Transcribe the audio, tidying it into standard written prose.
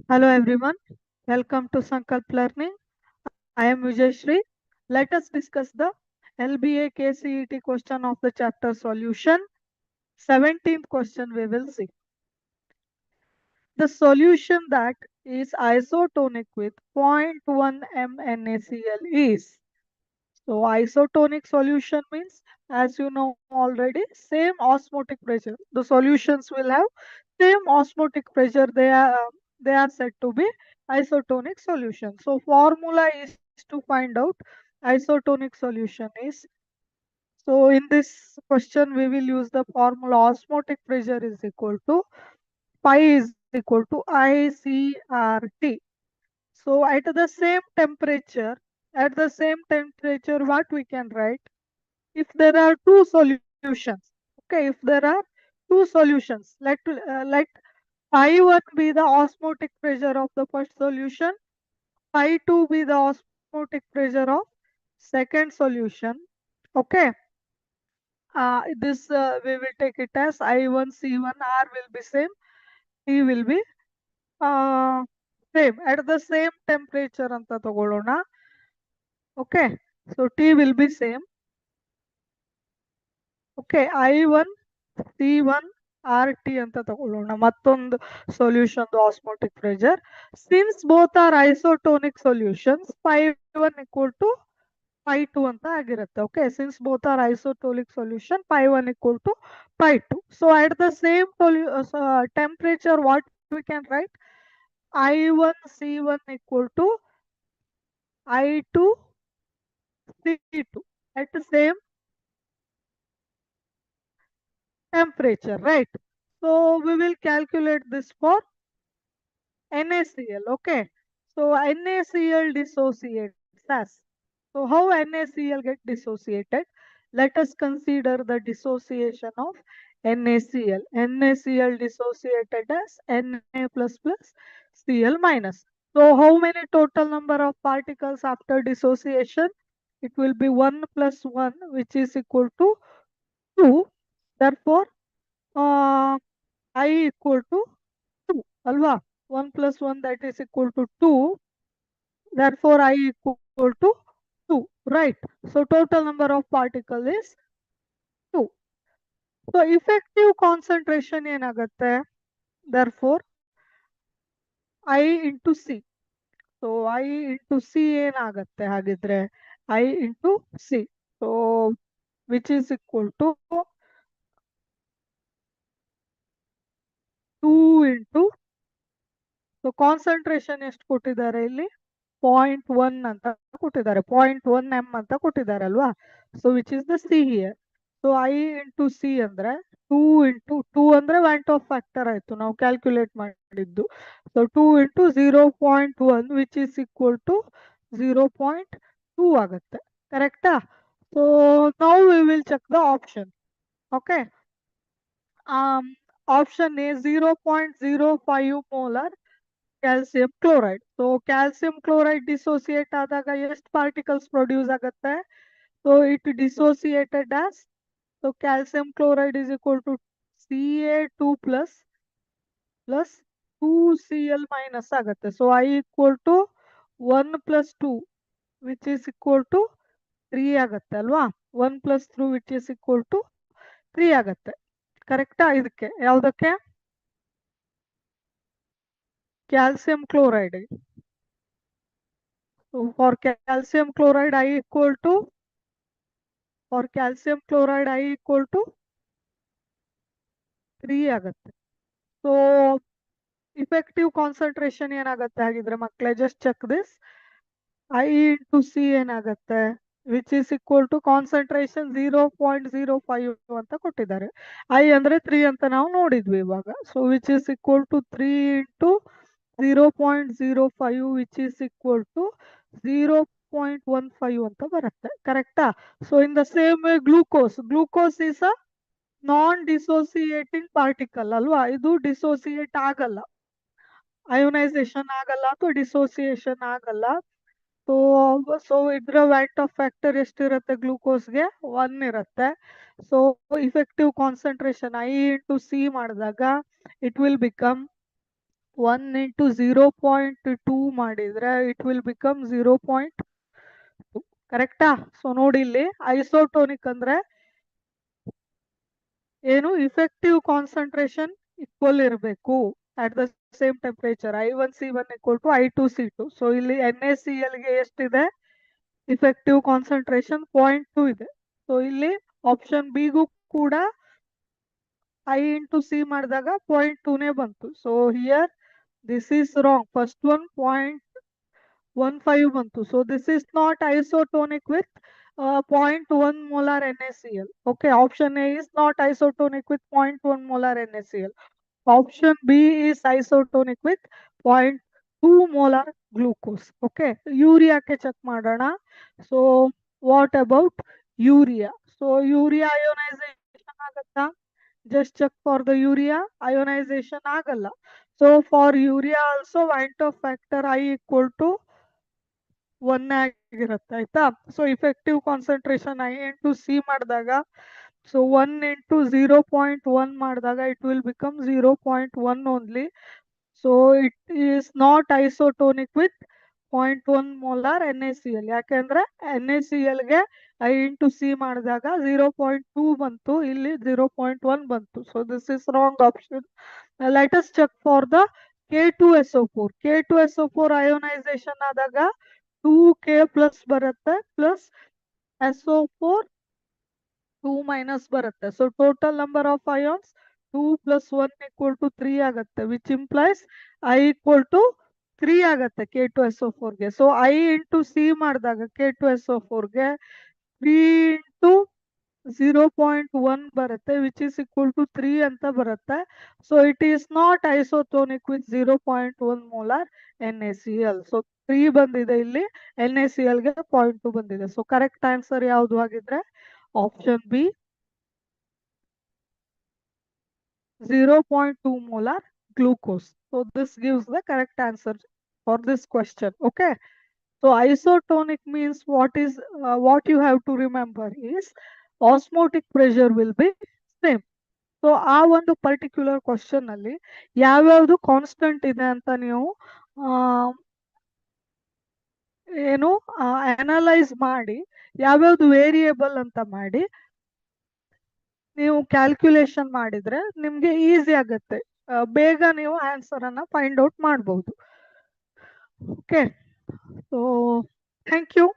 Hello everyone, welcome to Sankalp Learning. I am Vijay Shri. Let us discuss the LBA KCET question of the chapter solution. 17th question we will see. The solution that is isotonic with 0.1 mNaCl is. So isotonic solution means, as you know already, same osmotic pressure. The solutions will have same osmotic pressure. They are said to be isotonic solution. So formula is to find out isotonic solution is. So in this question we will use the formula osmotic pressure is equal to pi is equal to ICRT. So at the same temperature, what we can write? If there are two solutions, okay, if there are two solutions, let phi 1 be the osmotic pressure of the first solution, phi 2 be the osmotic pressure of second solution. Okay, this we will take it as I1 C1 R will be same, T will be uh, same at the same temperature ಅಂತ ತಗೊಳ್ಳೋಣ. Okay, so T will be same. Okay, I1 C1 RT ಅಂತ ತಗೊಳ್ಳೋಣ ಮತ್ತೊಂದು solution osmotic pressure. Since both are isotonic solutions phi 1 equal to phi 2 ಅಂತ ಆಗಿರುತ್ತೆ. Okay, since both are isotonic solution phi 1 equal to phi 2. So at the same temperature what we can write? I1 C1 equal to I2 C2 at the same temperature, right? So we will calculate this for NaCl. Okay, so NaCl dissociates as. So how NaCl get dissociated? Let us consider the dissociation of NaCl. NaCl dissociated as Na plus plus Cl minus. So how many total number of particles after dissociation? It will be 1 plus 1, which is equal to 2. Therefore, I equal to 2 alva. 1 plus 1 that is equal to 2. Therefore, I equal to 2. Right. So, total number of particles is 2. So, effective concentration ಏನಾಗುತ್ತೆ? Therefore, I into C. So, I into C ಏನಾಗುತ್ತೆ ಹಾಗಿದ್ರೆ? I into C. So, which is equal to 2 into. So, concentration ಎಷ್ಟು ಕೊಟ್ಟಿದ್ದಾರೆ ಇಲ್ಲಿ? 0.1 ಅಂತ ಕೊಟ್ಟಿದ್ದಾರೆ, 0.1 m ಅಂತ ಕೊಟ್ಟಿದ್ದಾರೆ ಅಲ್ವಾ. So which is the see here. So I into C ಅಂದ್ರೆ 2 ಇಂಟು 2 ಅಂದ್ರೆ ವ್ಯಾಂಟ್ ಆಫ್ ಫ್ಯಾಕ್ಟರ್ ಆಯ್ತು ನಾವು ಕ್ಯಾಲ್ಕುಲೇಟ್ ಮಾಡಿದ್ದು. So 2 into 0.1 which is equal to 0.2 ಆಗುತ್ತೆ. ಕರೆಕ್ಟಾ? So now we will check the option. Okay, option A 0.05 molar calcium chloride. So calcium chloride dissociate ಆದಾಗ ಎಷ್ಟು particles produce ಆಗುತ್ತೆ? So it dissociated as. So calcium chloride is equal to Ca2 plus 2Cl minus ಆಗುತ್ತೆ. So I equal to 1 plus 2 which is equal to 3 ಆಗುತ್ತೆ ಅಲ್ವಾ. 1 ಪ್ಲಸ್ 3 which is equal to 3 ಆಗುತ್ತೆ. ಕರೆಕ್ಟಾ? ಇದಕ್ಕೆ ಯಾವುದಕ್ಕೆ? calcium chloride. So for calcium chloride I equal to 3 ಆಗುತ್ತೆ. So effective concentration ಏನಾಗುತ್ತೆ ಹಾಗಿದ್ರೆ ಮಕ್ಕಳೇ? Just check this. I into C ಏನಾಗುತ್ತೆ? Which is equal to concentration 0.05 ಅಂತ ಕೊಟ್ಟಿದ್ದಾರೆ. ಐ ಅಂದ್ರೆ 3 ಅಂತ ನಾವು ನೋಡಿದ್ವಿ ಇವಾಗ. So which is equal to 3 into 0.05 which is equal to 0.15 ಅಂತ ಬರುತ್ತೆ. ಕರೆಕ್ಟಾ? So in the same way glucose is a non dissociating particle ಅಲ್ವಾ. ಇದು ಡಿಸೋಸಿಯೇಟ್ ಆಗಲ್ಲ, ಅಯೋನೈಸೇಷನ್ ಆಗಲ್ಲ ಅಥವಾ ಡಿಸೋಸಿಯೇಷನ್ ಆಗಲ್ಲ. ಸೊ ಇದರ ವ್ಯಾಂಟ್ ಆಫ್ ಫ್ಯಾಕ್ಟರ್ ಎಷ್ಟಿರುತ್ತೆ? ಗ್ಲೂಕೋಸ್ಗೆ 1 ಇರುತ್ತೆ. So effective concentration I into C ಮಾಡಿದಾಗ ಇಟ್ ವಿಲ್ ಬಿಕಮ್ 1 into 0.2 ಮಾಡಿದ್ರೆ ಇಟ್ ವಿಲ್ ಬಿಕಮ್ 0.2. ಕರೆಕ್ಟಾ? ಸೊ ನೋಡಿ ಇಲ್ಲಿ ಐಸೋಟೋನಿಕ್ ಅಂದ್ರೆ ಏನು, ಇಫೆಕ್ಟಿವ್ ಕಾನ್ಸಂಟ್ರೇಷನ್ ಈಕ್ವಲ್ ಇರಬೇಕು at the same temperature. I1C1 equal to I2C2. So ಇಲ್ಲಿ NaCl ಗೆ ಎಷ್ಟಿದೆ, ಇಫೆಕ್ಟಿವ್ ಕಾನ್ಸಂಟ್ರೇಷನ್ 0.2 ಇದೆ. ಸೊ ಇಲ್ಲಿ ಆಪ್ಷನ್ ಬಿಗೂ ಕೂಡ I into C ಮಾಡಿದಾಗ 0.2ನೇ ಬಂತು. So here this is wrong. First one 0.15 ಬಂತು. So this is not isotonic with 0.1 molar NaCl. Okay, option A is not isotonic with 0.1 molar NaCl. Option B is isotonic with 0.2 molar glucose. Okay, urea ke check madana. So what about urea? So urea ionization agata? Just check for the urea. Ionization agalla. So for urea also Van't Hoff factor I equal to 1 ಆಗಿರುತ್ತೆ ಆಯ್ತಾ. So effective concentration I into C ಮಾಡಿದಾಗ, so 1 into 0.1 ಮಾಡಿದಾಗ it will become 0.1 only. So it is not isotonic with 0.1 molar NaCl. ಯಾಕೆಂದ್ರೆ NaCl ಗೆ I into C ಮಾಡಿದಾಗ 0.2 ಬಂತು, ಇಲ್ಲಿ 0.1 ಬಂತು. So this is wrong option. Let us check for the K2SO4. K2SO4 ionisation ಆದಾಗ 2K plus ಬರುತ್ತೆ, plus SO4 2 minus ಬರುತ್ತೆ. So total number of ions 2 plus 1 equal to 3 ಆಗುತ್ತೆ, which implies I equal to 3 ಆಗುತ್ತೆ K2SO4 ಗೆ. So I into C ಮಾಡಿದಾಗ K2SO4 ಗೆ 3 into 0.1 ಬರುತ್ತೆ, which is equal to 3 ಅಂತ ಬರುತ್ತೆ. So it is not isotonic with 0.1 molar NaCl. So 3 ಬಂದಿದೆ ಇಲ್ಲಿ, NaCl ಗೆ 0.2 ಬಂದಿದೆ. ಸೊ ಕರೆಕ್ಟ್ ಆನ್ಸರ್ ಯಾವುದು ಆಗಿದ್ರೆ option B, 0.2 molar glucose. So this gives the correct answer for this question. Okay. So isotonic means what you have to remember is osmotic pressure will be same. So ಆ ಒಂದು particular question ಅಲ್ಲಿ ಯಾವ್ಯಾವ್ದು constant ಇದೆ ಅಂತ ನೀವು ಏನು analyse ಮಾಡಿ, ಯಾವ್ಯಾವ್ದು ವೇರಿಯೇಬಲ್ ಅಂತ ಮಾಡಿ ನೀವು ಕ್ಯಾಲ್ಕುಲೇಷನ್ ಮಾಡಿದ್ರೆ ನಿಮ್ಗೆ ಈಸಿ ಆಗುತ್ತೆ, ಬೇಗ ನೀವು ಆನ್ಸರ್ ಅನ್ನ ಫೈಂಡ್ ಔಟ್ ಮಾಡಬಹುದು. Okay, so thank you.